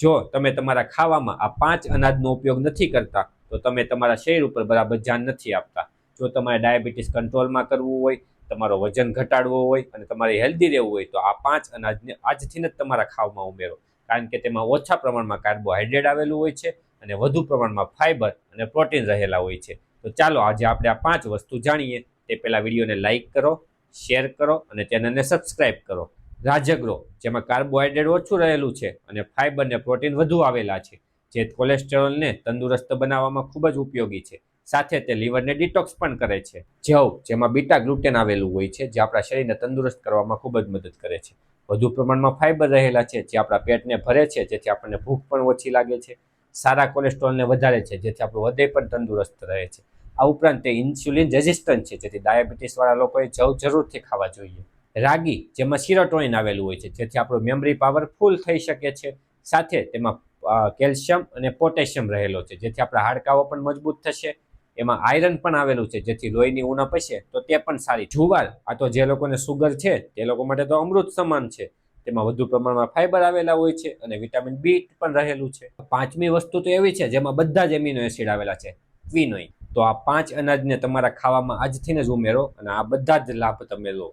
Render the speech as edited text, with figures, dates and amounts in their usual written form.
જો તમે તમારા ખાવામાં આ 5 અનાજનો ઉપયોગ નથી કરતા તો તમે તમારા શરીર ઉપર બરાબર ધ્યાન નથી આપતા. જો તમારે ડાયાબિટીસ કંટ્રોલમાં કરવું હોય, તમારો વજન ઘટાડવો હોય અને તમારે હેલ્ધી રહેવું હોય તો આ 5 અનાજને આજથી જ તમારા ખાવામાં ઉમેરો, કારણ કે તેમાં ઓછા પ્રમાણમાં કાર્બોહાઈડ્રેટ આવેલું હોય છે અને વધુ પ્રમાણમાં ફાઇબર અને પ્રોટીન રહેલા હોય છે. તો ચાલો આજે આપણે આ 5 વસ્તુ જાણીએ. તે પહેલાં વિડીયોને લાઇક કરો, શેર કરો અને ચેનલને સબસ્ક્રાઇબ કરો. રાજગરો, જેમાં કાર્બોહાઈડ્રેટ ઓછું રહેલું છે અને ફાઇબર અને પ્રોટીન વધુ આવેલા છે, જે કોલેસ્ટેરોલને તંદુરસ્ત બનાવવામાં ખૂબ જ ઉપયોગી છે. સાથે તે લીવરને ડિટોક્સ પણ કરે છે. જવ, જેમાં બીટા ગ્લુટેન આવેલું હોય છે, જે આપણા શરીરને તંદુરસ્ત કરવામાં ખૂબ જ મદદ કરે છે. વધુ પ્રમાણમાં ફાઇબર રહેલા છે, જે આપણા પેટને ભરે છે, જેથી આપણને ભૂખ પણ ઓછી લાગે છે. સારા કોલેસ્ટ્રોલને વધારે છે, જેથી આપણું હૃદય પણ તંદુરસ્ત રહે છે. આ ઉપરાંત તે ઇન્સ્યુલિન રેઝિસ્ટન્ટ છે, જેથી ડાયાબિટીસવાળા લોકોએ જવ જરૂરથી ખાવા જોઈએ. રાગી, જેમાં સિરોટોનિન આવેલું હોય છે, જેથી આપણો મેમરી પાવર ફૂલ થઈ શકે છે. સાથે તેમાં કેલ્શિયમ અને પોટેશિયમ રહેલો છે, જેથી આપણા હાડકાઓ પણ મજબૂત થશે. એમાં આયરન પણ આવેલું છે, જેથી લોહીની ઉણપ હશે તો તે પણ સારી. જુવાર, આ તો જે લોકોને સુગર છે તે લોકો માટે તો અમૃત સમાન છે. તેમાં વધુ પ્રમાણમાં ફાઇબર આવેલા હોય છે અને વિટામિન બી પણ રહેલું છે. પાંચમી વસ્તુ તો એવી છે જેમાં બધા જ એમિનો એસિડ આવેલા છે, ક્વિનોઇન. તો આ 5 અનાજને તમારા ખાવામાં આજથી જ ઉમેરો અને આ બધા જ લાભ તમે લો.